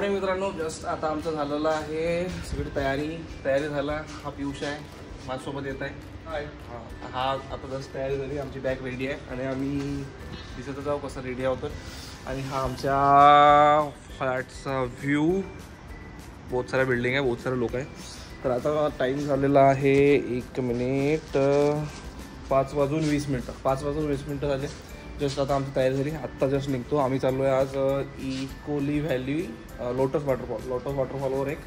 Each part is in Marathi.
मॉर्निंग मित्रांनो. जस्ट आता आमचं झालेलं आहे सगळी तयारी झाला. हा पियुष आहे माझ्यासोबत येत आहे. हा आता जस्ट तयारी झाली. आमची बॅग रेडी आहे आणि आम्ही दिसत जाऊ कसं रेडी आहोत. आणि हा आमच्या फ्लॅटचा व्ह्यू. बहुत साऱ्या बिल्डिंग आहे, बहुत सारे लोक आहे. तर आता टाईम झालेला आहे 1 मिनिट 5:20. 5:20 झाले. जस्ट आता आमची तयारी झाली. आत्ता जस्ट निघतो. आम्ही चाललो आहे आज इकोली व्हॅली लोटस वॉटरफॉलवर एक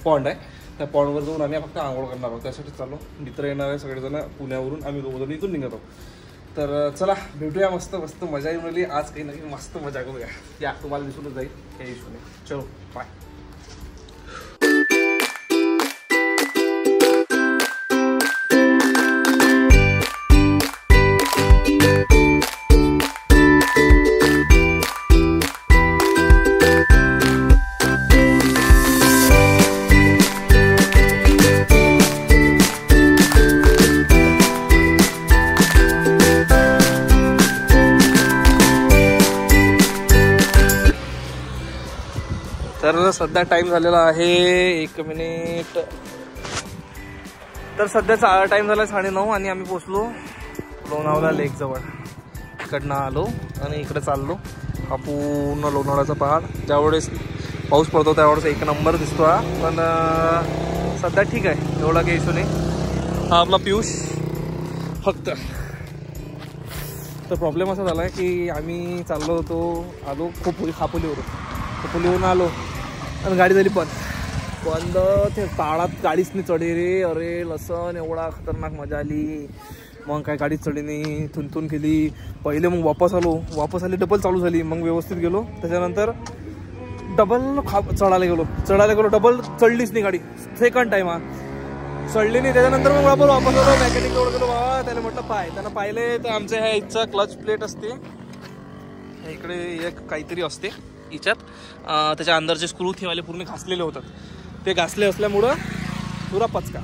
पॉन्ड आहे. त्या पॉन्डवर जाऊन आम्ही फक्त आंघोळ करणार आहोत. त्यासाठी चाललो. मित्र येणार आहे सगळेजण पुण्यावरून. आम्ही दोघंजण इथून निघत आहोत. तर चला भेटूया. मस्त मजा येऊन राहिली आज. काही नक्की मस्त मजा करूया. या तुम्हाला दिसूनच जाईल या हिशोबाने. चलो बाय. तर सध्या टाइम झालेला आहे 1 मिनिट. तर सध्याचा टाइम झाला 9:30 आणि आम्ही पोचलो लोणावळा लेक जवळ. इकडनं आलो आणि इकडे चाललो. हा पूर्ण लोणावळ्याचा पहाड. ज्यावेळेस पाऊस पडतो त्यावेळेस 1 नंबर दिसतो हा. पण सध्या ठीक आहे, एवढा काही इशू नाही. हा आपला पियुष फक्त. तर प्रॉब्लेम असा झाला आहे की आम्ही चाललो होतो, आलो खापोलीवरून आलो आणि गाडी झाली बंद. ते पाळात गाडीच नाही चढे रे. अरे लसन एवढा खतरनाक मजा आली. मग काय गाडीच चढी नाही, थुनथुन केली पहिले. मग वापस आली डबल चालू झाली. मग व्यवस्थित गेलो. त्याच्यानंतर डबल चढायला गेलो डबल चढलीच नाही गाडी. सेकंड टाईम हा चढली नाही. त्याच्यानंतर मग वापस आलो. मेकॅनिक जवळ गेलो. बाबा त्याला म्हटलं त्यांना पाहिले तर आमच्या ह्या इथचा क्लच प्लेट असते इकडे एक काहीतरी असते हिच्यात. त्याच्या अंदरचे स्क्रू ठेवायला पूर्ण घासलेले होतात. ते घासले असल्यामुळं पुरा पचका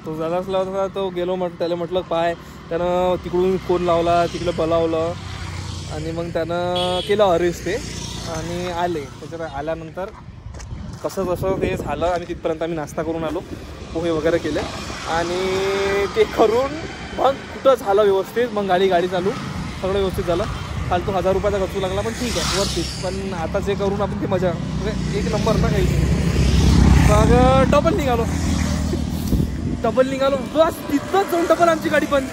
तो झाला असला होता. तो गेलो त्याला म्हटलं त्यानं तिकडून फोन लावला, तिकडं बोलावलं आणि मग त्यानं केलं अरेस्ट ते. आणि आले. त्याच्यात आल्यानंतर कसं ते झालं. आणि तिथपर्यंत आम्ही नाश्ता करून आलो, पोहे वगैरे केले आणि ते करून मग कुठं झालं व्यवस्थित. मग गाडी चालू सगळं व्यवस्थित झालं. फालतू 1000 रुपयाचा खर्च लागला पण ठीक आहे, वरती. पण आता जे करून आपण ती मजा म्हणजे 1 नंबर ना काही. मग डबल निघालो बस. तिथंच जाऊन डबल आमची गाडी बंद.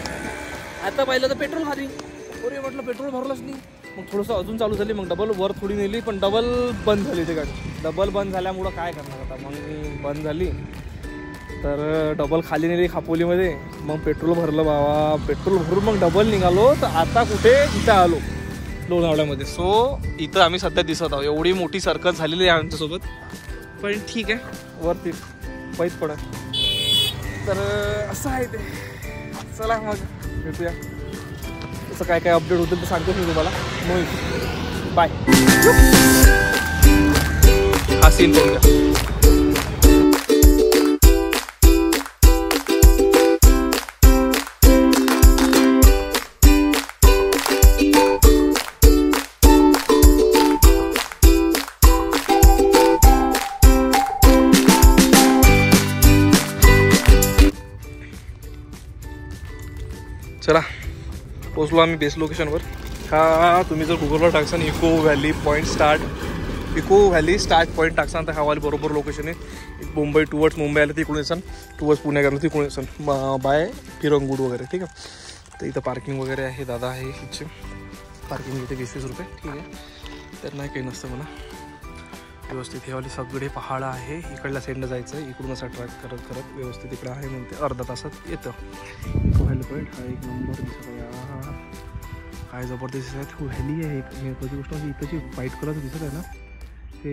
आता पाहिलं तर पेट्रोल खाली. अरे म्हटलं पेट्रोल भरलंच नाही. मग थोडंसं अजून चालू झाली. मग डबल वर थोडी नेली पण डबल बंद झाली ती गाडी. डबल बंद झाल्यामुळं काय करणार आता. मग बंद झाली तर डबल खाली नेली खापोलीमध्ये. मग पेट्रोल भरलं बाबा. पेट्रोल भरून मग डबल निघालो. तर आता कुठे इथं आलो लोणावळ्यामध्ये. सो इथं आम्ही सध्या दिसत आहोत. एवढी मोठी सर्कस झालेली आहे आमच्यासोबत. पण ठीक आहे, वरती पैस पडा. तर असं आहे ते. चला मग भेटूया. असं काय अपडेट होतं ते सांगतो मी तुम्हाला. मग बाय. हा सीन बघूया. चला पोचलो आम्ही बेस्ट लोकेशनवर. हा तुम्ही जर गुगलवर टाकसान इको व्हॅली स्टार्ट पॉईंट टाकसान तर हा वाली बरोबर लोकेशन आहे. मुंबई टुवर्ड्स मुंबई आलं तिकडून येसान, टुवर्ड्स पुणे गेलं तिकडून येसान बाय फिरंगूड वगैरे. ठीक आहे. तर इथं पार्किंग वगैरे आहे. दादा आहे इथचे. पार्किंग इथे 20 रुपये. ठीक आहे. तर नाही काही नसतं म्हणा. व्यवस्थित हे वाली सगळे पहाड आहे. इकडल्या साईडनं जायचं. इकडून असं ट्रॅक करत व्यवस्थित इकडे आहे. म्हणते अर्धा तासात येतं. व्हॅली पॉईंट हा 1 नंबर दिसत आहे. काय जबरदस्त दिसत आहे. व्हॅली आहे. एक पहिली गोष्ट म्हणजे इथं जी व्हाईट कलर दिसत आहे ना ते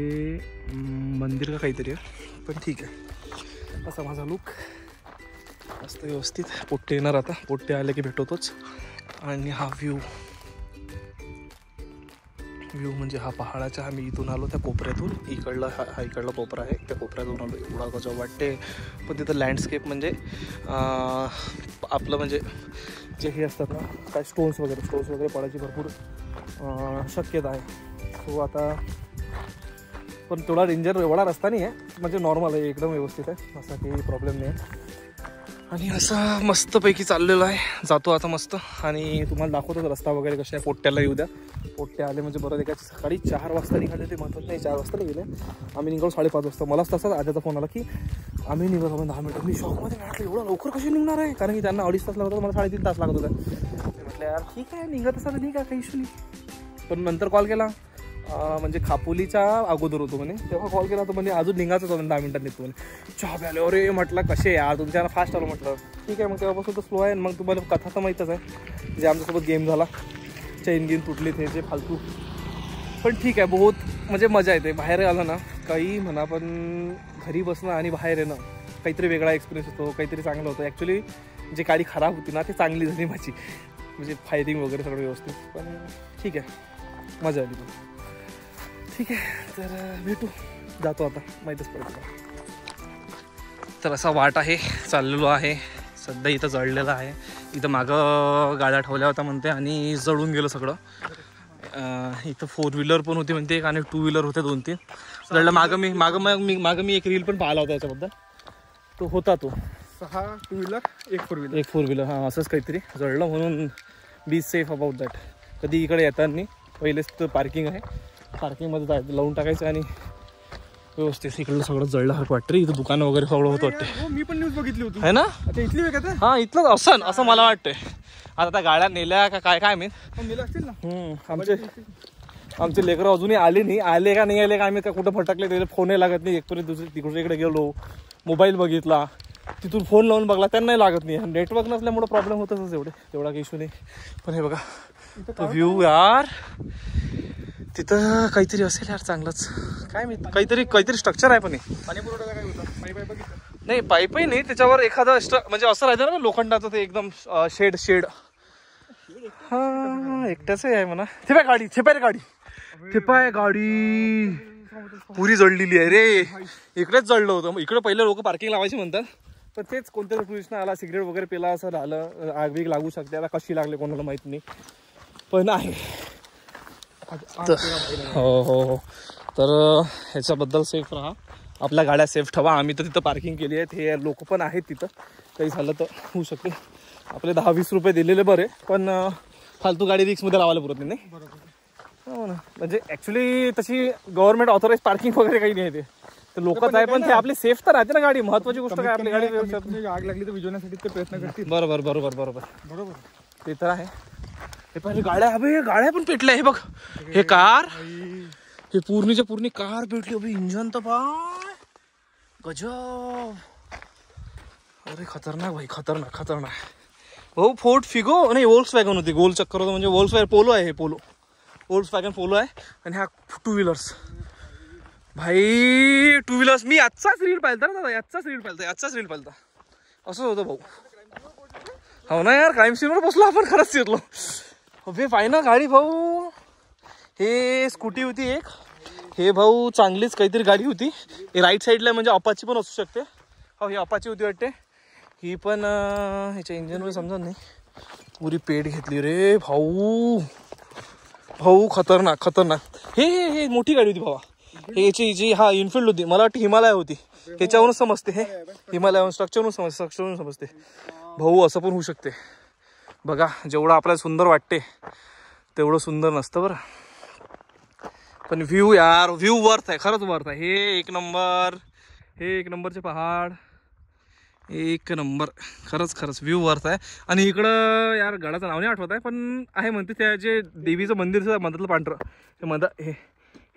मंदिर का काहीतरी आहे. पण ठीक आहे. असा माझा लुक मस्त व्यवस्थित. पोट्टे येणार आता. पोट्टे आले की भेटवतोच. आणि हा व्ह्यू म्हणजे हा पहाडाचा. आम्ही इथून आलो त्या कोपऱ्यातून. हा इकडला कोपरा आहे. त्या कोपऱ्यातून आलो. एवढा गजब वाटते. पण तिथं लँडस्केप म्हणजे आपलं म्हणजे जे हे असतात ना काय स्टोन्स वगैरे पडायची भरपूर शक्यता आहे. सो आता पण थोडा डेंजर एवढा रस्ता नाही आहे, म्हणजे नॉर्मल आहे, एकदम व्यवस्थित आहे, असा काही प्रॉब्लेम नाही आहे. आणि असं मस्तपैकी चाललेलं आहे, जातो आता मस्त. आणि तुम्हाला दाखवतो रस्ता वगैरे कशा आहे. पोट्ट्याला येऊ द्या. पोट्टे आले म्हणजे बरं एका सकाळी 4 वाजता निघाले, ते महत्त्वाचं नाही, 4 वाजता निघाले. आम्ही निघालो 5:30 वाजता. मलाच तसाच आजाचा फोन आला की आम्ही निघालो 10 मिनिटं. मी शॉकमध्ये म्हटलं एवढं लवकर कशी निघणार आहे, कारण की त्यांना 2.5 तास लागत होता, मला 3.5 तास लागत होता. म्हटलं यार ठीक आहे, निघत असा तर ठीक आहे, काही इश्यू नाही. पण नंतर कॉल केला, म्हणजे खापोलीच्या अगोदर होतो म्हणे, तेव्हा कॉल केला तर म्हणजे अजून निघायचं होतं 10 मिनिटात निघतो म्हणे. चहा प्याले. अरे म्हटलं कसे यार तुमच्याला फास्ट आलो. म्हटलं ठीक आहे, मग तेव्हापासून तर स्लो आहे. मग तुम्हाला कथा तर माहीतच आहे, जे आमच्यासोबत गेम झाला, चैन गेम तुटली ते जे फालतू. पण ठीक आहे, बहुत म्हणजे मजा येते. बाहेर आलं ना, काही म्हणा, पण घरी बसणं आणि बाहेर येणं काहीतरी वेगळा एक्सपिरियन्स होतो, काहीतरी चांगलं होतं. ॲक्च्युली जी गाडी खराब होती ना, ती चांगली झाली माझी, म्हणजे फायरिंग वगैरे सगळं व्यवस्थित. पण ठीक आहे, मजा आली. पण ठीक आहे, तर भेटू, जातो आता, माहीतच पडतं. तर असा वाट आहे, चाललेलो आहे. सध्या इथं जळलेलं आहे. इथं मागं गाड्या ठेवल्या होत्या म्हणते आणि जळून गेलं सगळं. इथं 4 व्हीलर पण होती म्हणते एक, आणि 2 व्हीलर होते 2-3 जळलं. मागं मी एक रील पण पाहिला होता याच्याबद्दल. तो होता तो 6 2 व्हीलर 1 4 व्हीलर 1 4 व्हीलर, हां असंच काहीतरी जळलं. म्हणून बी सेफ अबाउट दॅट. कधी इकडे येताना पहिलेच तर पार्किंग आहे, पार्किंगमध्ये जायचं, लावून टाकायचं आणि व्यवस्थित. इकडलं सगळं जळल्यासारखं वाटतं. इथं दुकानं वगैरे सगळं होतं वाटते. मी पण न्यूज बघितली होती, आहे ना? आता इथली वेगळं आहे. हां इथलंच असं मला वाटतंय. आता त्या गाड्या नेल्या का काय मी नेलं असतील ना. आमचे लेकरं अजूनही आले नाही. आले का नाही आले का, आम्ही का कुठं भटकले, त्याला फोनही लागत नाही. एकपर्यंत तिकडे गेलो, मोबाईल बघितला, तिथून फोन लावून बघला, त्यांनाही लागत नाही. नेटवर्क नसल्यामुळे प्रॉब्लेम होतच तेवढा काही इश्यू नाही. पण हे बघा तो व्ह्यू यार, तिथं काहीतरी असेल यार चांगलंच. काय मी काहीतरी स्ट्रक्चर आहे. पण पाणी पुरवठा काय होता, पाईप बघितलं नाही, पाईपही नाही, त्याच्यावर एखादं म्हणजे असं राहतं ना लोखंडाचं, ते एकदम शेड. हा एकट्याच आहे म्हणा. थेपाय गाडी पुरी जळलेली आहे रे. इकडेच जळलं होतं. इकडे पहिले लोक पार्किंग लावायचे म्हणतात, पण तेच कोणत्या टुरिस्टनं आला, सिगरेट वगैरे पेला, असं झालं, आग बीग लागू शकते. आता कशी लागली कोणाला माहित नाही, पण आहे. हो. तर ह्याच्याबद्दल सेफ राहा, आपल्या गाड्या सेफ ठेवा. आम्ही तर तिथं पार्किंग केली आहे, हे लोक पण आहेत तिथं, काही झालं तर होऊ शकते. आपले 10-20 रुपये दिलेले बरे, पण फालतू गाडी रिक्समध्ये लावायला पुरत नाही. हो ना, म्हणजे ॲक्च्युली तशी गव्हर्नमेंट ऑथोराईज पार्किंग वगैरे काही नाही, ते लोकच आहे, पण ते आपली सेफ तर राहते ना गाडी. महत्वाची गोष्ट काय, आपली गाडी आग लागली तर विझवण्यासाठी ते प्रयत्न करतील. बरोबर ते तर आहे. हे पहिले गाड्या पण पेटल्या. हे बघ, हे कार, हे पूर्णीच्या पूर्ण कार पेटली. अभि इंजन तर पाय गजब. अरे खतरनाक भाई, खतरनाक. भाऊ फोर्ड फिगो नाही, वोल्क्सवॅगन होती, गोल चक्कर होतं. म्हणजे वोल्क्सवॅगन पोलो आहे, हे वोल्क्सवॅगन पोलो आहे. आणि हा 2 व्हीलर्स भाई, 2 व्हीलर्स. मी आजचाच रील पाहिलता ना दादा, आजचाच रील पाहिलता. असंच होतं भाऊ. हो ना यार, क्राईम सीनवर बसलो आपण, खरंच शिरलो. अबे पाय ना गाडी भाऊ. हे स्कूटी होती एक, हे भाऊ चांगलीच काहीतरी गाडी होती. हे राईट साईडला म्हणजे अपाची पण असू शकते. हो, ही अपाची होती वाटते. ही पण ह्याच्या इंजिनवर समजत नाही. पुरी पेट घेतली रे भाऊ. खतरनाक. हे मोठी गाडी होती भावा. हे याची हा इनफिल्ड होती, मला वाटतं हिमालय होती. ह्याच्यावरून समजते, हे हिमालय स्ट्रक्चरवरून समजते भाऊ. असं पण होऊ शकते. बघा, जेवढं आपल्याला सुंदर वाटते तेवढं सुंदर नसतं बरं. पण व्ह्यू यार, व्ह्यू वर्थ आहे, खरंच वर्थ आहे. हे एक नंबरचे पहाड, एक नंबर. खरंच व्ह्यू वर्थ आहे. आणि इकडं यार गडाचं नाव नाही आठवत आहे, पण आहे म्हणते त्या जे देवीचं मंदिर मधातलं पांढरं,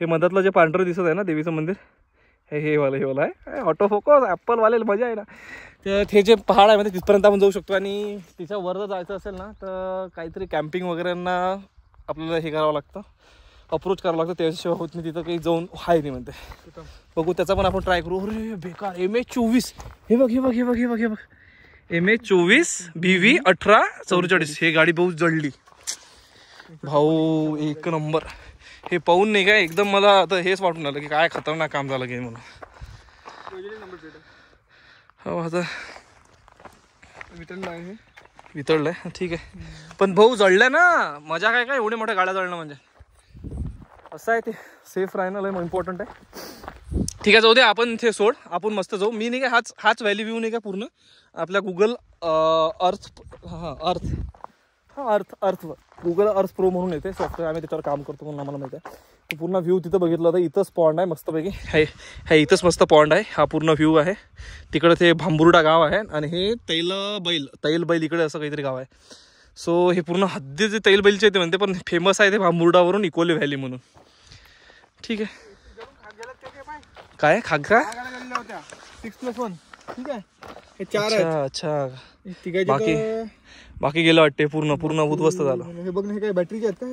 हे मधातलं जे पांढरं दिसत आहे ना देवीचं मंदिर, हे वाला आहे. ऑटो फोकस ॲपलवाले मजा आहे ना. ते जे पहाड आहे म्हणजे तिथपर्यंत आपण जाऊ शकतो. आणि तिच्यावर जर जायचं असेल ना तर काहीतरी कॅम्पिंग वगैरेंना आपल्याला हे करावं लागतं, अप्रोच करावं लागतं, त्याशिवाय होत नाही. तिथं काही जाऊन आहे नाही म्हणते. बघू, त्याचा पण आपण ट्राय करू. अरे बेकार, MH24. हे बघ MH24 BV 1844. हे गाडी बहुत जळली भाऊ, एक नंबर. हे पाहून नाही काय एकदम मला आता हेच वाटून आलं की काय खतरनाक काम झालं की म्हणून. हो, आता वितळलंय ठीक आहे. पण भाऊ जळल्या ना, मजा काय एवढ्या मोठ्या गाड्या जळणं म्हणजे. असं आहे ते, सेफ राहणं लय इम्पॉर्टंट आहे. ठीक आहे, जाऊ दे, आपण ते सोड, आपण मस्त जाऊ. मी नाही का हाच व्हॅली व्ह्यू नाही का पूर्ण आपल्या गुगल अर्थ गुगल अर्थ प्रो म्हणून येते सॉफ्टवेअर, आम्ही त्याच्यावर काम करतो म्हणून आम्हाला माहिती आहे. तो पूर्ण व्ह्यू तिथं बघितलं तर इथंच पॉन्ड आहे मस्तपैकी, हे इथंच मस्त पॉन्ड आहे. हा पूर्ण व्ह्यू आहे. तिकडं ते भांबुर्डा गाव आहे आणि हे तैलबैल इकडे असं काहीतरी गाव आहे. सो हे पूर्ण हद्दी जे तैलबैलचे ते म्हणते, पण फेमस आहे ते भांबुर्डावरून इकोली व्हॅली म्हणून. ठीक आहे, काय खाग का 6+1. ठीक आहे, हे 4 अच्छा. बाकी गेलं वाटते, पूर्ण उद्ध्वस्त झालं. हे बघ, हे काय बॅटरीचे आहेत का?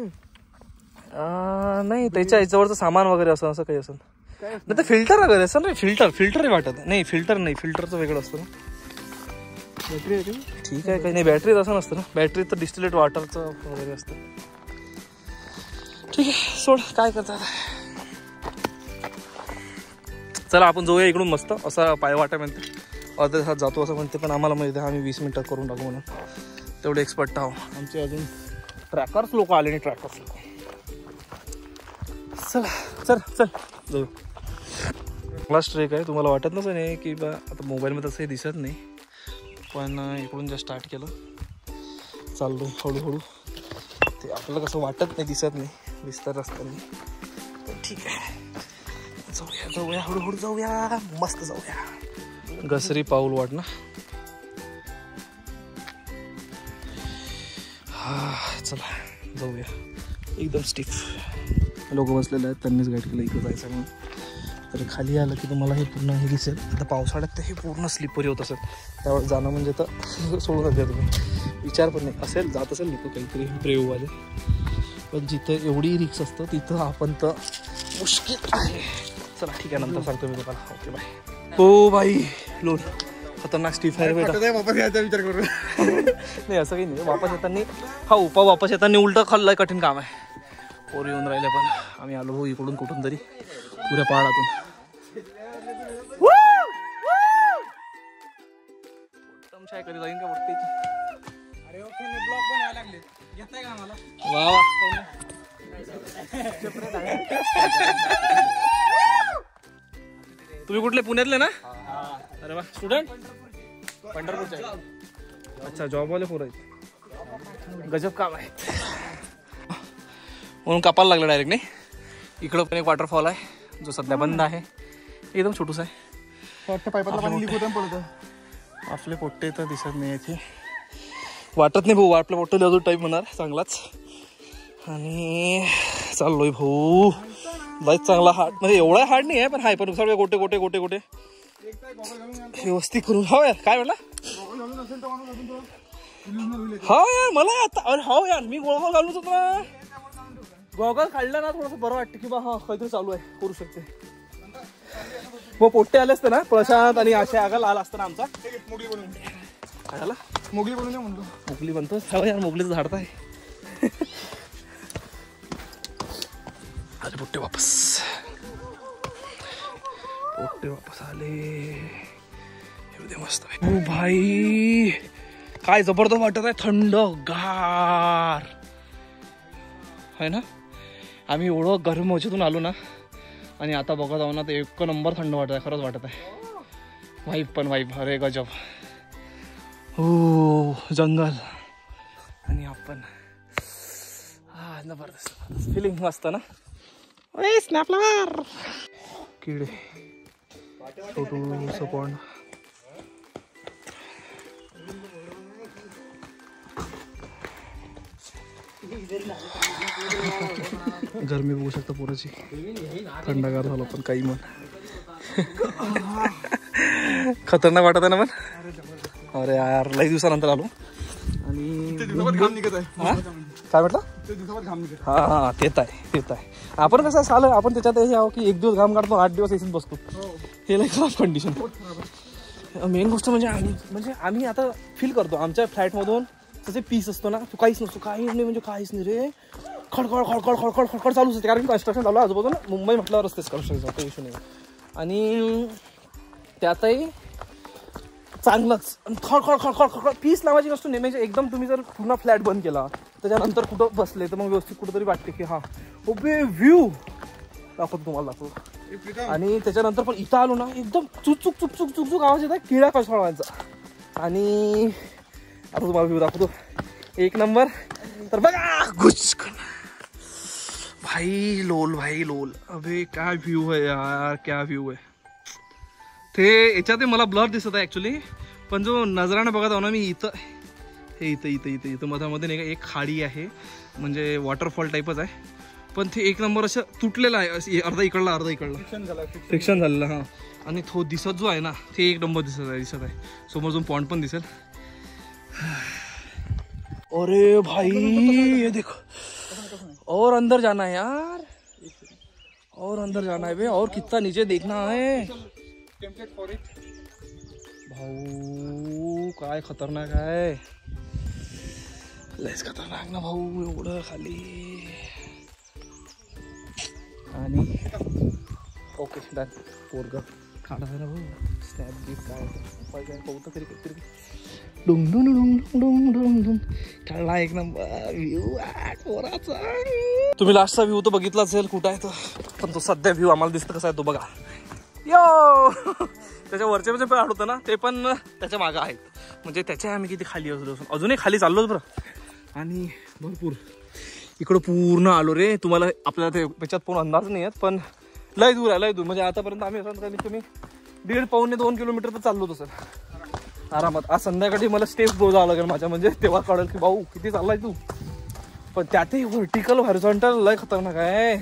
नाही, त्याच्या याच्यावरचं सामान वगैरे असं काही असं नाही, तर फिल्टर वगैरे असं नाही. फिल्टर वाटत नाही, फिल्टरचं वेगळं असतं ना. बॅटरी आहे. ठीक आहे, काही नाही, बॅटरीत असं नसतं ना. बॅटरीत तर डिस्टिलेट वॉटरचं वगैरे असतं. ठीक आहे, सोड, काय करतात. चला आपण जाऊया इकडून मस्त असा पायवाटा म्हणते, अर्ध्या तासात जातो असं म्हणते, पण आम्हाला माहिती आहे आम्ही 20 मिनिटात करून टाकू म्हणून. तेवढे एक्सपर्ट आहो. आमचे अजून ट्रॅकर्स लोक आले नाही, ट्रॅकर्स लोक. चल जाऊ. लास्ट ट्रेक आहे. तुम्हाला वाटत नसं नाही की बा आता मोबाईलमध्ये तसंही दिसत नाही, पण इकडून जे स्टार्ट केलं चाललो हळूहळू. ते आपल्याला कसं वाटत नाही, दिसत नाही, दिसतात रस्त्याने. ठीक आहे, जाऊया हळूहळू जाऊया, मस्त जाऊया. घसरी पाऊल वाट ना. चला जाऊया. एकदम स्टिफ लोक बसलेले आहेत, त्यांनीच गाईड केलं इकडं जायचं म्हणून. तर खाली आलं की तुम्हाला हे पूर्ण हे दिसेल. आता पावसाळ्यात तर हे पूर्ण स्लिपरी होत असेल, त्यावर जाणं म्हणजे तर सोडून द्या तुम्ही. विचार पण नाही असेल, जात असेल लोक काहीतरी प्रेववाले, पण जिथं एवढी रिक्स असतं तिथं आपण तर मुश्किल आहे. चला ठीक आहे, नंतर सांगतो मी तुम्हाला. Okay bye. हो बाई, लोन खतरनाक स्टीफ आहे बेटा. वापस यायचा विचार करू. नाही असं काही नाही, वापस येताना वापस येताना उलटं खाल्लंय, कठीण काम आहे. पोर येऊन राहिले, पण आम्ही आलो हो इकडून कुठून तरी पुऱ्या पहाडातून. कधी जाईन का वाटते. अरे ओके, ब्लॉग बनायला लागले, घेताय का आम्हाला? वा तुम्ही कुठले, पुण्यातले ना? अरे वा, स्टुडंट पंढरपूरचे. अच्छा, जॉबवाले पोरं आहेत, गजब काम आहेत म्हणून कापायला लागलं डायरेक्ट. नाही, इकडं पण एक वॉटरफॉल आहे जो सध्या बंद आहे, एकदम छोटूस आहे. आपले पोट्टे तर दिसत नाही इथे, वाटत नाही भाऊ, आपल्या पोट्टे अजून टाईप होणार चांगलाच. आणि चाललोय भाऊ, लाईट चांगला हार्ड, म्हणजे एवढा हार्ड नाही आहे, पण हाय, पण सगळे गोटे गोटे गोटे गोटे व्यवस्थित करून. हो यार, काय म्हटलं? हो यार, मला आता अरे हो यार, मी गोळगोळ घालूच होतो ना. गॉगल काढला ना थोडंसं बरं वाटतं की बा हा काहीतरी चालू आहे, करू शकते. मग पोट्टे आले असते ना प्रशांत आणि अशा आगाला आला असतं ना आमचा. मोगली बनवून काय झालं? मोगली बनवून म्हणतो. मोगली बनतो हो यार, मोगलीचं झाड आहे. अरे पोट्टे वापस आले. मस्त ओ भाई, काय जबरदस्त वाटत आहे, थंड गार आहे ना. आम्ही एवढं गरम ह्याच्यातून आलो ना, आणि आता बघत आहो ना, तर एक नंबर थंड वाटत आहे, खरंच वाटत आहे. वाईब पण वाईब, अरे गजब. हो जंगल आणि आपण, हा जबरदस्त फिलिंग मस्त ना. स्नॅपला किडे, छोटूसं पॉन्ड. गरमी बघू शकता पोराची, थंडगार झालं पण काही मन खतरनाक वाटत आहे ना. पण अरे यार, लई दिवसानंतर आलो. आणि काय म्हटलं? हा हा, तेच आहे. आपण कसं चालू, आपण त्याच्यात हे आहो की 1 दिवस घाम काढतो, 8 दिवस एसीत बसतो. हे लई खराब कंडिशन. मेन गोष्ट म्हणजे आम्ही आता फील करतो आमच्या फ्लॅटमधून तसे पीस असतो ना, तो काहीच नसतो, काहीच नाही, म्हणजे काहीच नाही रे. खडखड खडखड खडखड खडखड चालूच असते, कारण कन्स्ट्रक्शन चालू आहे आजूबाजूला. मुंबई म्हटल्यावर रस्तेच कन्स्ट्रक्शन, काही इश्यू नाही. आणि त्यातही चांगलंच खडखड खडखड खडखड पीस लावायची नसतो नाही. म्हणजे एकदम तुम्ही जर पूर्ण फ्लॅट बंद केला, त्याच्यानंतर कुठं बसले तर मग व्यवस्थित कुठंतरी वाटते की हा ओबे व्ह्यू दाखवतो तुम्हाला दाखवतो. आणि त्याच्यानंतर पण इथं आलो ना एकदम चुकचुक चुकचुक चुकचुक आवाज येतात किडा कशा. आणि आता तुम्हाला व्ह्यू दाखवतो एक नंबर. तर बघा घुस भाई लोल भाई लोल. अबे क्या व्ह्यू है यार, क्या व्ह्यू आहे. ते याच्यात मला ब्लर दिसत आहे ऍक्च्युली, पण जो नजराने बघत आहो ना मी इथं, हे इथं इथं इथं इथं मधामध्ये नाही का एक खाडी आहे, म्हणजे वॉटरफॉल टाईपच आहे, पण ते एक नंबर असं तुटलेलं आहे. अर्धा इकडला फ्रिक्शन झालेलं. हां. आणि तो दिसत जो आहे ना ते एक नंबर दिसत आहे. समोर जो पॉइंट पण दिसेल. अरे भाई ये देखो, और अंदर जाना है यार, और अंदर जाना है बे, और कितना नीचे देखना है भाऊ. काय खतरनाक आहे, लयच खतरनाक ना भाऊ. एवढं खाली. आणि ओके डन. पोरग खाडा आहे ना भाऊ. स्नॅप बीट काय पाहतं तरी काहीतरी डुंग डुंग डुंग डुंग डुंग डुंग. काढला एक नंबर व्ह्यू पोराचा. तुम्ही लास्टचा व्ह्यू तो बघितला असेल कुठं आहे तो, पण तो सध्या व्ह्यू आम्हाला दिसतं कसा आहे तो बघा. यो त्याच्या वरचे म्हणजे पण होतं ना ते पण त्याच्या मागं आहेत, म्हणजे त्याच्या आम्ही किती खाली असलो अजूनही खाली चाललोच बरं. आणि भरपूर इकडं पूर्ण आलो रे. तुम्हाला आपल्याला ते त्याच्यात पूर्ण अंदाज नाही आहेत, पण लय दूर आहे, लय दूर. म्हणजे आतापर्यंत आम्ही असं कमीत कमी 1.5-2 किलोमीटर तर चाललो होतो सर आरामात. आज संध्याकाळी मला स्टेप जावं लागेल माझ्या, म्हणजे तेव्हा कळेल की भाऊ किती चाललाय तू. पण त्यातही व्हर्टिकल हॉरिझॉन्टल लय खतरनाक आहे.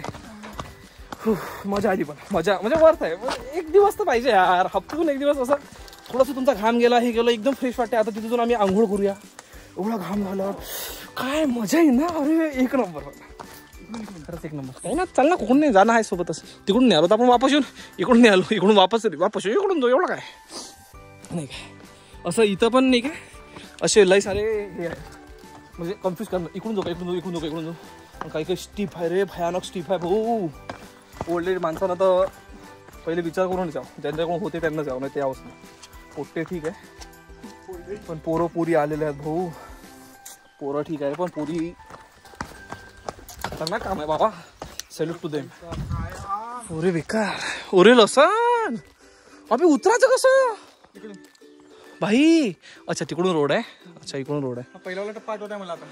मजा आली, पण मजा म्हणजे वर्थ आहे. एक दिवस तर पाहिजे यार, हप्त्यातून एक दिवस असं थोडंसं तुमचा घाम गेला हे गेलं एकदम फ्रेश वाटते. आता तिथे जाऊन आम्ही आंघोळ करूया, एवढा घाम झाला काय मजा आहे ना. अरे एक नंबर, खरंच एक नंबर. काही ना चाल ना, कुठून नाही जाणं आहे सोबतच. तिकडून नाही आलो तर आपण वापस येऊन, इकडून नाही आलो इकडून वापस येऊ, इकडून जाऊ, एवढं काय नाही काय. असं इथं पण नाही काय असे लय सारे हे आहे, म्हणजे कन्फ्यूज करणं. इकडून जाऊ इकडून जाऊ इकडून जाऊ इकडून जाऊ. काही काही स्टीप आहे रे, भयानक स्टीप आहे भाऊ. ओल्ड एज माणसानं तर पहिले विचार करून जाऊ, ज्यांच्याकडून होते त्यांना जाऊ, नाही ते अवस्था. पोट्टे ठीक आहे, पण पोरं पुरी आलेले आहेत भाऊ. पोरं ठीक आहे, पण पुरी खतरनाक काम आहे बाबा. Salute to them. ओरे बेकार, ओरे लसन. अबे उतरायचं कसं भाई. अच्छा तिकडून रोड आहे. अच्छा इकडून रोड आहे. पहिला वाला टप्पा आठवत आहे मला आता.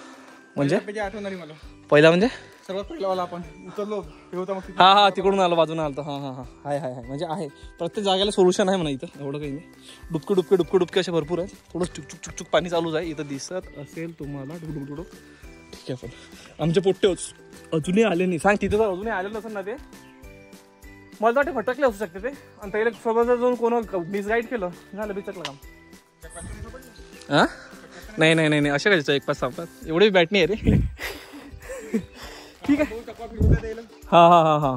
म्हणजे आठवण आली मला. पहिला म्हणजे सर्वात पहिला वाला आपण उतरलो हे होता मग. हा हा तिकडून आलो, बाजून आलो. हा हा हा हाय हाय हाय. म्हणजे आहे प्रत्येक जागेला सोल्युशन आहे म्हणा इथं, एवढं काही नाही. डुबके डुबके डुबके डुबके असे भरपूर आहेत. थोडं चुक चुक चुक पाणी चालूच आहे इथं, दिसत असेल तुम्हाला. डुडुक डुडुक ठीक आहे. पण आमचे पोट्टे अजूनही आले नाही. सांग तिथं जर अजूनही आलेलं नसेल ना ते, मला वाटते भटकले असू शकते ते. आणि त्याला सोबत जाऊन कोण मिसगाईड केलं झालं बिचकलं काम. हां नाही नाही नाही नाही अशा काय 1-5 सापात एवढी बॅट नाही आहे रे. ठीक आहे. हा हा हा हा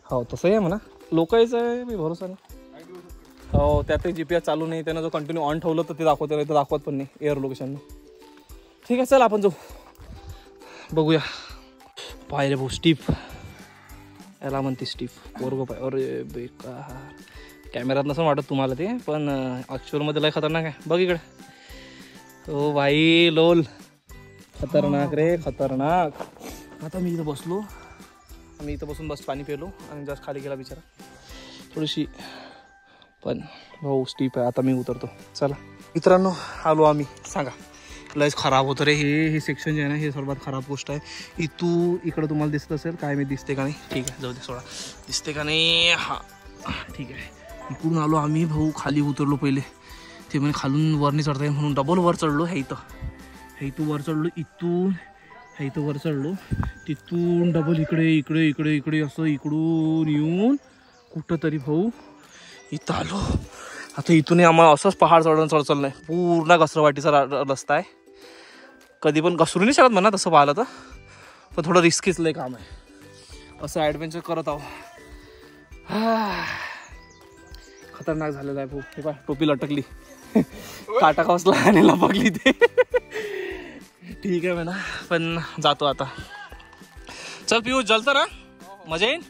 हो तसंही आहे म्हणा. लोक यायचं आहे मी भरोसा नाही. हो त्यातही GPS चालू नाही, त्यानं जो कंटिन्यू ऑन ठेवलं तर ते दाखवतं, नाही तर दाखवत पण नाही एअर लोकेशन. ठीक आहे चल आपण जाऊ बघूया. पाय रे भाऊ स्टीप, याला म्हणते स्टीप पोरगो पाय. अरे बेकार, कॅमेऱ्यात नसून वाटत तुम्हाला ते, पण ॲक्च्युअलमध्ये लय खतरनाक आहे. बघ इकडे. ओ भाई लोल खतरनाक रे खतरनाक. आता मी इथं बसलो, आम्ही इथं बसून बस पाणी पिलो आणि जास्त खाली गेला बिचारा थोडीशी. पण भाऊ स्टीप आहे. आता मी उतरतो. चला मित्रांनो आलो आम्ही. सांगा लयच खराब होतं रे हे सेक्शन जे आहे ना, हे सर्वात खराब गोष्ट आहे. इकडं तुम्हाला दिसत असेल काय मी दिसते का नाही. ठीक आहे जाऊ दे सोडा, दिसते का नाही. हा ठीक आहे. इकडून आलो आम्ही भाऊ, खाली उतरलो पहिले. ते म्हणजे खालून वर नाही चढता येईल म्हणून डबल वर चढलो. हे इथं वर चढलो, इथून हे इथं वर चढलो, तिथून डबल इकडे इकडे इकडे इकडे असं इकडून येऊन कुठं तरी भाऊ इथं आलो. आता इथूनही आम्हाला असंच पहाड चढचाल नाही, पूर्ण घसरवाटीचा रस्ता आहे. कधी पण घसरू नाही शकत म्हणा तसं पाहिलं तर, पण थोडं रिस्कीच लय काम आहे. असं ॲडव्हेंचर करत आहो. खतरनाक झालेलं आहे भाऊ. हे पहा टोपी लटकली, काटा खसला आणि लपकली ते. ठीक आहे म्हणा, पण जातो आता. चल पिऊ जलतं ना, मजा येईल.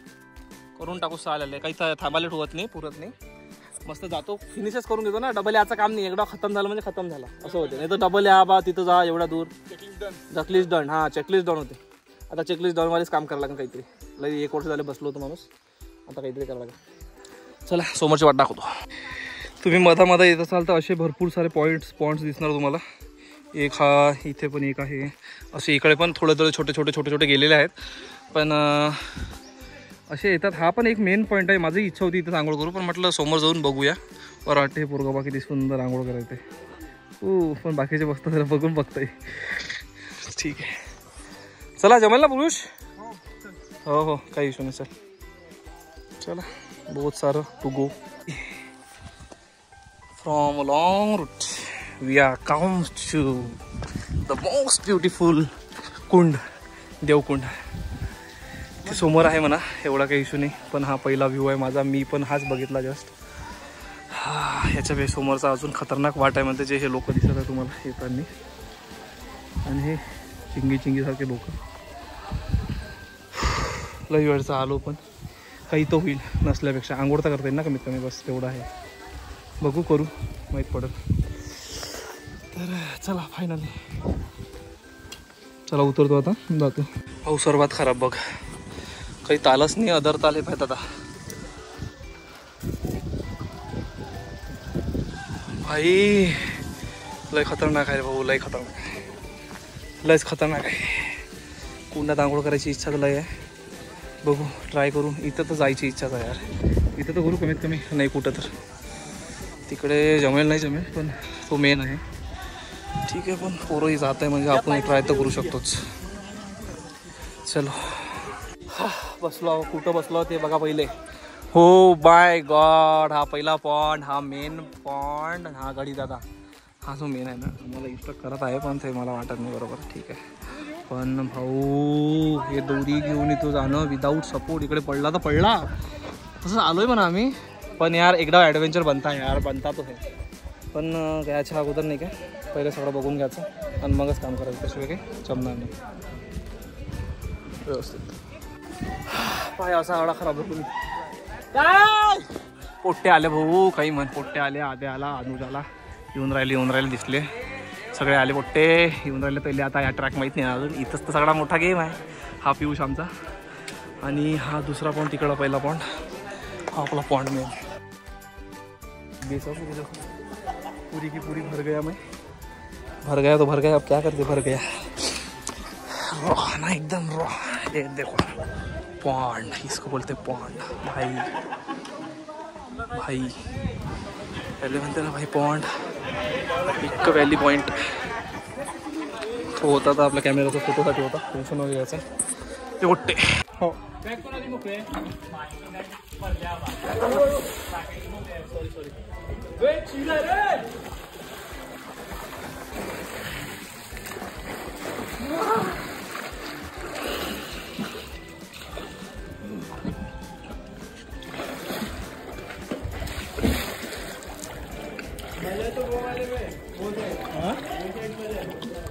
करून टाकू आलेलं आहे, काही थांबायला ठेवत नाही, पुरत नाही. मस्त जातो, फिनिशच करून घेतो ना. डबल याचं काम नाही, एकदा खतम झालं म्हणजे खतम झाला असं होते. नाही तर डबल या बा तिथं जा एवढा दूर. Checklist done. हां चेकलिस्ट डन होते. आता चेकलिस्ट डनवालेच काम करायला लागेल काहीतरी. लई 1 वर्ष झाले बसलो होतो माणूस, आता काहीतरी करायला लागेल. चला समोरची वाट दाखवतो. तुम्ही मध्ये येत असाल तर असे भरपूर सारे पॉईंट्स दिसणार तुम्हाला. एक हा इथे पण एक आहे, असे इकडे पण थोडे छोटे गेलेले आहेत, पण असे येतात. हा पण एक मेन पॉईंट आहे. माझी इच्छा होती इथं आंघोळ करू, पण म्हटलं समोर जाऊन बघूया. बरं वाटते पोरगा बाकी किती सुंदर आंघोळ करायचे. पण बाकीचे बसतात जरा बघून बघताय. ठीक आहे, चला जमेल ना पुरुष? हो काही इशू नाही. चला बहुत सारं to go. From a long route we are come to the most beautiful kund, Devkund. ते समोर आहे म्हणा, एवढा काही इशू नाही. पण हा पहिला व्ह्यू आहे माझा, मी पण हाच बघितला जस्ट. ह्याच्या समोरचा अजून खतरनाक वाट आहे म्हणते, जे हे लोक दिसत आहे तुम्हाला येताना. आणि हे चिंगी लोक. लई वेळचा आलो, पण काही तर होईल नसल्यापेक्षा. आंघोळ तर करता येईल ना कमीत कमी, बस तेवढं आहे. बघू करू, माहीत पडेल. तर चला फायनली चला उतरतो आता, जातो. हो सर्वात खराब बघ, काही तालच नाही. अदर ताल हे पाहत आता भाई. लय खतरनाक आहे भाऊ, लय खतरनाक आहे, लयच खतरनाक आहे. कुंडात आंघोळ करायची इच्छा तर लय आहे. बघू ट्राय करू. इथं तर जायची इच्छाच आहे यार, इथं तर करू कमीत कमी. नाही कुठं तर तिकडे जमेल नाही जमेल, पण तो मेन आहे. ठीक आहे, पण पोरंही जात आहे म्हणजे आपण ट्राय तर करू शकतोच. चलो बसलो. कुठं बसलो ते बघा पहिले. हो बाय गॉड, हा पहिला पॉइंट, हा मेन पॉइंट. हा गडी दादा, हा जो मेन आहे ना, मला इन्स्ट्रक्ट करत आहे, पण ते मला वाटत नाही बरोबर. ठीक आहे, पण भाऊ हे दोरी घेऊन इथं जाणं विदाऊट सपोर्ट, इकडे पडला तर पडला. तसं आलोय म्हणा आम्ही, पण यार एकदा ॲडव्हेंचर बनता यार, बनता तो हे. पण याच्या अगोदर नाही काय, पहिले सगळं बघून घ्यायचं आणि मगच काम करायचं. त्याशिवाय काही जमणार नाही व्यवस्थित. पाय असा आवडा खराब होतो. काय पोट्टे आले भाऊ, काही म्हण. पोट्टे आले, आधे आला, अनुज आला. येऊन राहिले दिसले सगळे. आले पोट्टे येऊन राहिले पहिले. आता या ट्रॅक माहीत नाही अजून. इथंच तर सगळा मोठा गेम आहे. हा पियुष आमचा, आणि हा दुसरा पॉइंट तिकडला पहिला पॉइंट. हा आपला पॉइंट मेन. बेसा पूरी की पूरी भर गया. मैं भर गया तो भर गया, अब क्या करते, भर गया. रॉ ना एकदम रॉ. ये देखो पॉन्ड, इसको बोलते पॉन्ड भाई. पहले म्हणते ना भाई पॉन्ड. एक व्हॅली पॉईंट तो होता तर आपल्या कॅमेराचा फोटोसाठी होता, टेन्शन वगैरे यायचं ते मोठे. हो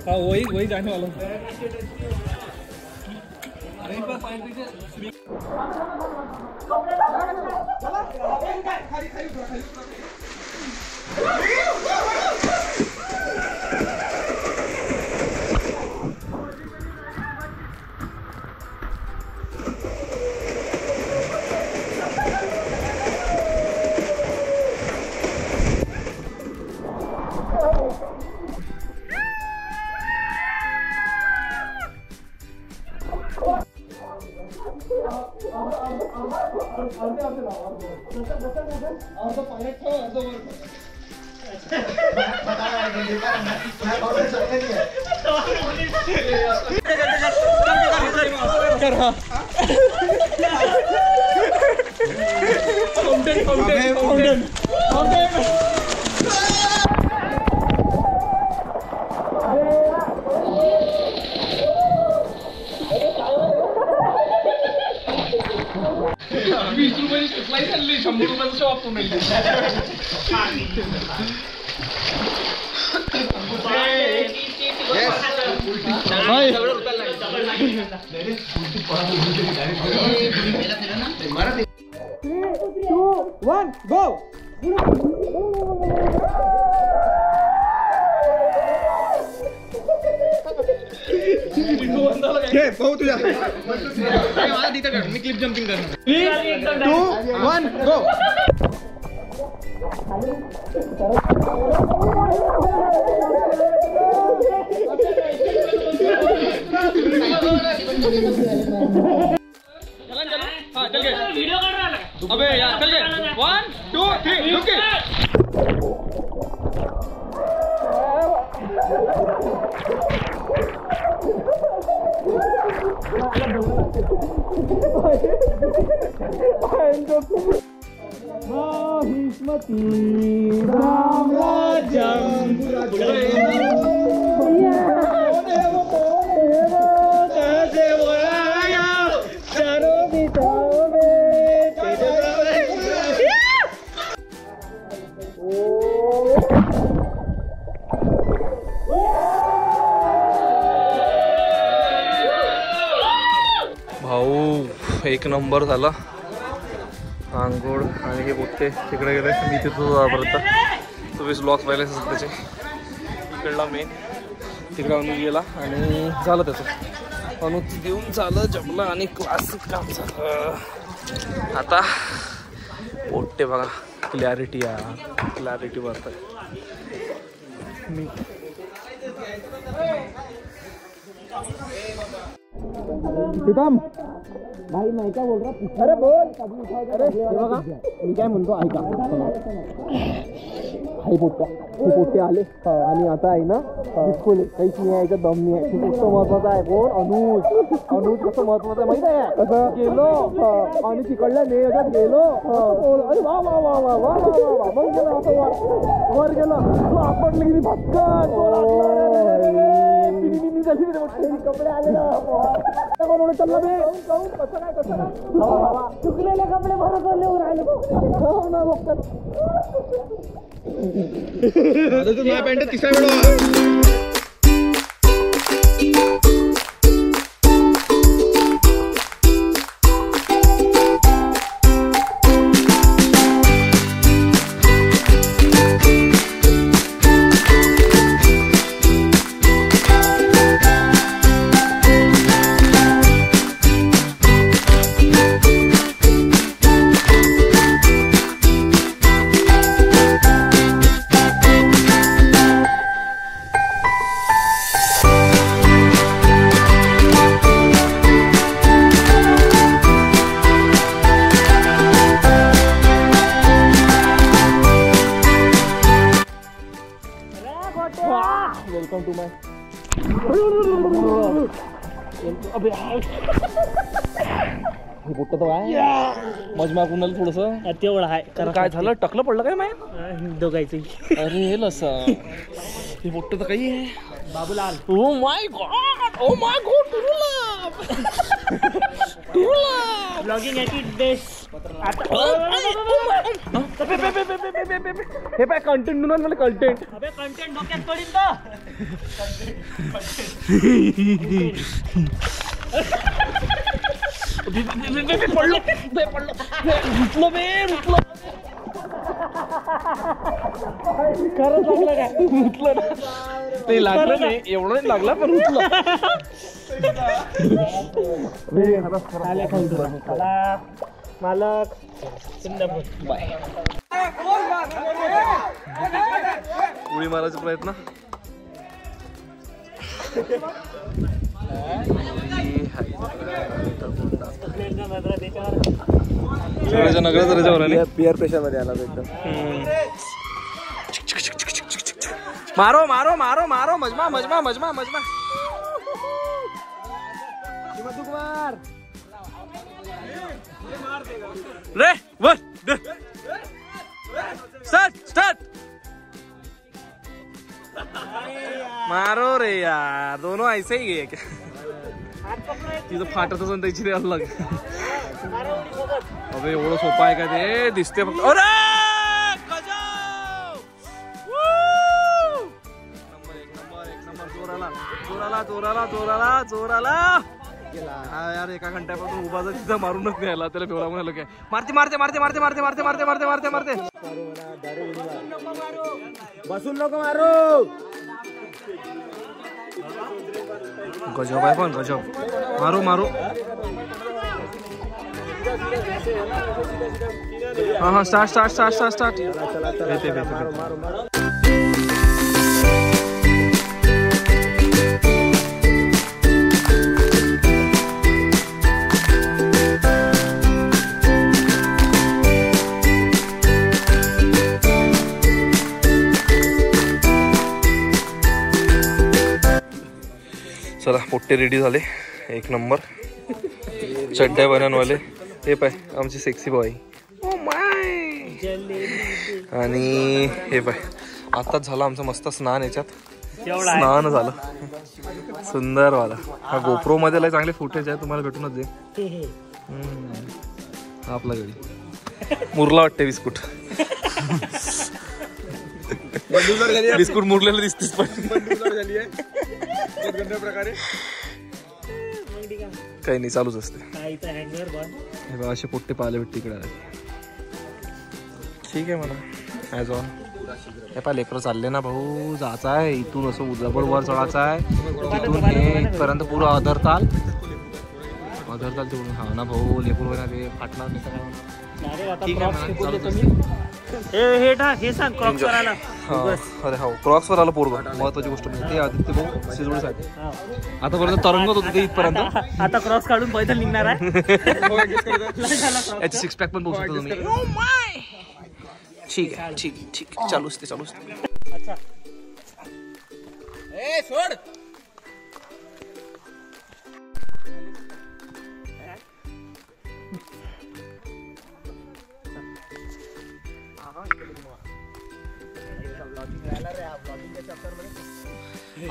हाँ वही जाने वाला हूँ. भाऊ तुझ्या मी क्लिप जम्पिंग करणार 3, 2, 1 गो. अबे यार चल गए 1, 2, 3 रुके. भाऊ एक नंबर झाला. आंघोळ आणि हे बोलते तिकडे गेले. मी तिथं जापर्यंत तुम्ही ब्लॉग्स पाहिले असेल त्याचे. इकडला मेन तिकडे अनुज गेला आणि झालं त्याचं. अनुज देऊन झालं जमलं आणि क्लासिक काम झालं. आता पोट्टे बघा क्लॅरिटी क्लॅरिटी भरत मी. प्रीतम भाई मैं क्या बोल रहा. अरे बोल. अरे बघा मी काय म्हणतो ऐका. हे पोट्टे आले आणि आता आहे ना डिस्कोले काहीच नाही आहे. दम नाही आहे. गोष्ट महत्वाचा आहे. कोण अनुज कसं महत्वाचं आहे माहिती आहे. कसं गेलो आणि तिकडल्या याच्यात गेलो. अरे वा वा वा वा वा वा. मग गेला असं वर गेला आपटलं की भटकन कपडे आले ना चालला बे. कसं काय चुकलेले कपडे बरोबर लिहून राहिले ना बघतात. माझ्या पॅन्ट तिसरा वेळ. वेलकम टू माय. अबे हे बोट तर काय मजमा कुणाला थोडंसं तेवढं आहे. काय झालं टकलं पडलं काय माहिती दोघायचं. अरे लसं हे बोट तर काही आहे. Babulal. Oh my God. Oh my God. तुला ब्लॉगिंग ॲट इट बेस्ट. हे पाय कंटेंट म्हणून मला कंटेंट. अबे कंटेंट डोक्यात पडीन तर. पडलो रुचलो बे रुचलो. खरंच लागलं काय. रुचलं ना. ते लागलं नाही एवढं नाही लागला पण रुचलं. मालक सिंगापूर. उडी मारायचा प्रयत्न. नगराचा रजावर पिअर प्रेशर मध्ये आला एकदम. मारो मारो मारो मारो मजमा मजमा मजमा मजमा. कुमार रे वर स्टार्ट. मारो रे यार दोनों ऐसे ही गे. तिथं फाटत असून त्याची रे अलग. अबे एवढं सोपं आहे का ते दिसते फक्त. अरे जोराला हा यार एका घंट्यापासून उभा तिथं मारूनच न्यायला त्याला फेवला म्हणालो काय. मारते मारते मारते मारते मारते मारते मारते मारते मारते मारते. बसून नको मारू. गजब आहे पण गजब. मारू मारू. हा start start start start start. चला पोट्टे रेडी झाले. एक नंबर चड्ड्या बनवले. हे पाय आमची सेक्सी बॉय. आणि हे पाय आताच झालं आमचं मस्त स्नान. याच्यात स्नान झालं सुंदर वाला. हा गोप्रो मध्ये लय चांगले फुटेज आहे, तुम्हाला भेटूनच दे. आपला गडी मुरला वाटते बिस्कुट. बिस्कुट मुरलेलं दिसतेस पण प्रकारे काही नाही चालूच असते. हे बघा असे पोट्टे पाहायला भेटते इकडे. ठीक आहे म्हणा ॲज ऑन. हे पा लेकरं चालले ना भाऊ. जायचं आहे इथून असं जबड वर चढायचं आहे. तिथून हे पर्यंत पुरं अधरताल तिकडून. हा ना भाऊ लेकरू ना ते फाटणार नाही काय. ठीक आहे म्हणा. हे सांग क्रॉक्स वर आला. अरे हो क्रॉक्स वर आलं पोरग. महत्वाची गोष्ट म्हणजे आदित्य भाऊ शिजवडीसाठी आतापर्यंत तरंगत होते इथपर्यंत. आता क्रॉक्स काढून पैदल निघणार आहे. याचे सिक्स पॅक पण पोहोचतो तुम्ही. ठीक आहे ठीक ठीक चालूच ते चालूच. अच्छा सोड.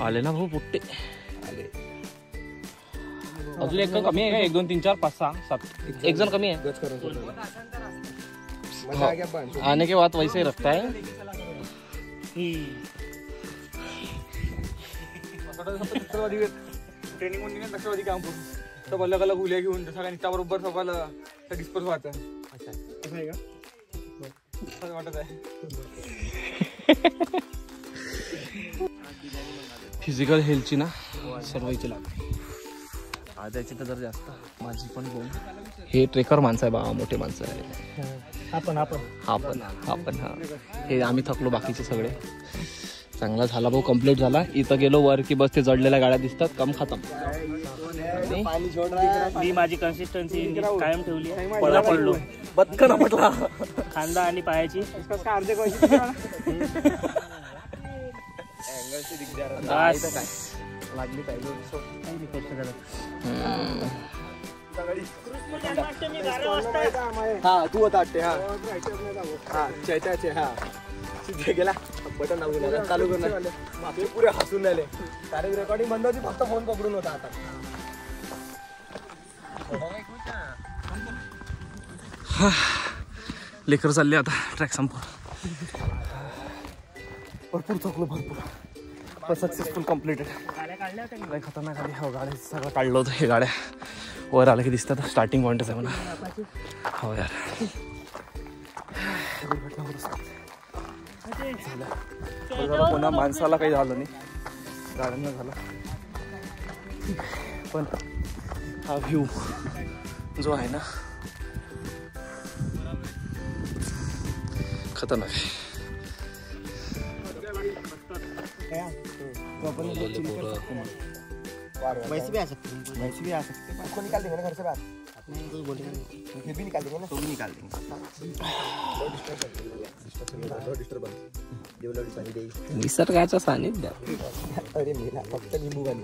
आले ना भाऊ पोट्टे आले. अजून एक कमी आहे का? 1 2 3 4 5 6 7 एक जण कमी आहे. आने के बाद वैसे ही रखता है. ट्रेनिंग मध्ये लक्षवादी काम करून सब अलग अलग उल्या घेऊन सगळ्यांनी त्याबरोबर सगळ्याला डिस्पर्स व्हायचं. असं आहे का? वाटत आहे. फिजिकल हेल्थची ना सर्वांची लागते. आद्याची तर जर जास्त माझी पण बोल. हे ट्रेकर माणसं आहे बा. मोठे माणसं आहे. आपण हे आम्ही थकलो बाकीचे सगळे. चांगला झाला भाऊ. कम्प्लीट झाला. इथं गेलो वर की बस ते जडलेल्या गाड्या दिसतात. काम खतम. मी माझी कन्सिस्टन्सी कायम ठेवली. पडलो बदकन म्हटला. खांदा आणि पायाची अर्धे लागली पाहिजे. हा तू होता वाटते. हा हा गेला बटन दाबून चालू करणार. पुरे हसून राहिले. डायरेक्ट रेकॉर्डिंग बंद होती. फक्त फोन पकडून होता. आता लेकर चालले आता ट्रॅक संपव. भरपूर थकलो भरपूर. पण सक्सेसफुल कम्प्लीटेड. लय खतरनाक आली. हो गाड्या सगळं काढलं होतं. हे गाड्या वर आल्या की दिसतात. स्टार्टिंग पॉईंटच आहे म्हणा. हो यार झालं. कोणा माणसाला काही झालं नाही. गाड्यांना झालं. पण हा व्ह्यू जो आहे ना खतरनाक आहे. वैसे भी आ सकते उसको निकाल देंगे ना घर से बाहर. फिर भी निकाल देंगे ना. तो भी निकाल देंगे. निसर्गाच्या सानिध्यात. अरे मेला फक्त लिंबू पाणी.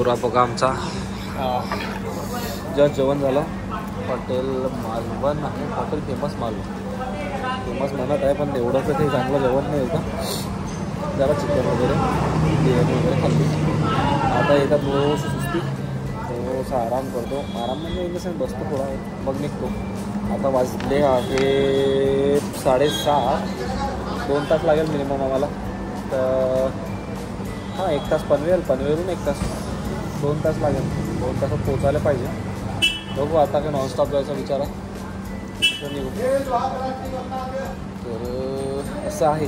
नवरा बघा आमचा. जस्ट जेवण झालं. हॉटेल मालवण आहे. हॉटेल फेमस म्हणत आहे, पण एवढं तर काही चांगलं जेवण नाही होतं. जरा चिकन वगैरे बिर्याणी वगैरे खाल्ली. आता येतात थोडंसं सुस्ती, थोडंसं आराम करतो. आराम म्हणजे इन द सेन्स बसतो थोडा, मग निघतो. आता वाजले आहे 6:30. 2 तास लागेल मिनिमम आम्हाला. तर हां 1 तास पनवेलवरून 1 तास, 2 तास लागेल. 2 तासात पोचायला पाहिजे. बघू आता काय नॉनस्टॉप जायचा विचार आहे, तर निघू. तर असं आहे.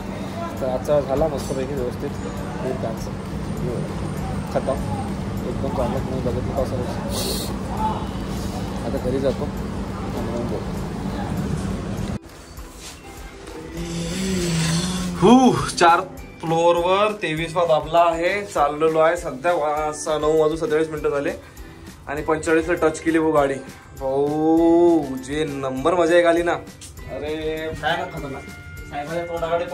तर आजचा झाला मस्तपैकी व्यवस्थित. खूप डान्स खतम एकदम चांगलं. तुम्ही बघितलं असं. आता घरी जातो आणि मग बोलतो. 4 फ्लोअरवर 23वा दाबला आहे. चाललेलो आहे सध्या. 9:47 झाले आणि 45ला टच केली भाऊ गाडी. भाऊ जे नंबर मजा एक आली ना. अरे काय ना खतरनाक. साहेबाच्या तोंडाकडे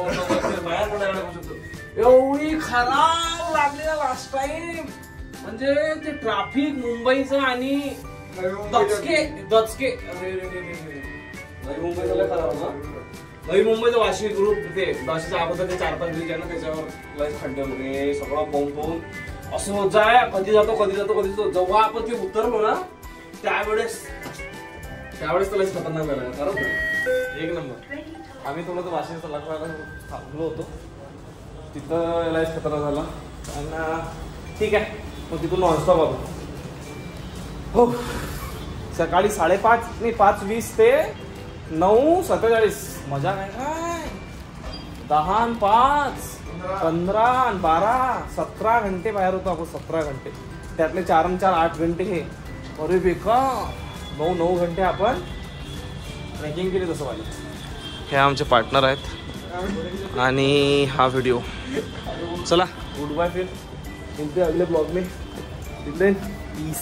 एवढी खराब लागली ना लास्ट टाइम. म्हणजे ते ट्रॅफिक मुंबईचं आणि दचके. नवी मुंबई झालं खराब ना. नवी मुंबईचं वाशी ग्रुप ते वाशीच्या अगोदर ते 4-5 ब्रिज आहे ना, त्याच्यावर लयच खड्डे वगैरे सगळं पाहून असं होत जाय. कधी जातो. जेव्हा आपण ते उतरलो ना त्यावेळेस तर लयच खतरनाक झालं. खरंच एक नंबर. आम्ही थोडं वाशीचं लागला थांबलो होतो, तिथं लयच खतरनाक झाला. आणि ठीक आहे, मग तिथून नॉनस्टॉप आलो. हो सकाळी 5:20 ते 9:47. मजा काय 10, 5, 15, 12, 17 घंटे बाहेर होतो आपण. 17 घंटे, त्यातले 4 4 8 घंटे हे. अरे बेका 9 घंटे आपण ट्रेकिंग केली तसं पाहिजे. हे आमचे पार्टनर आहेत आणि हा व्हिडिओ. चला गुड बाय. फिर मिलते अगले ब्लॉग में. पीस.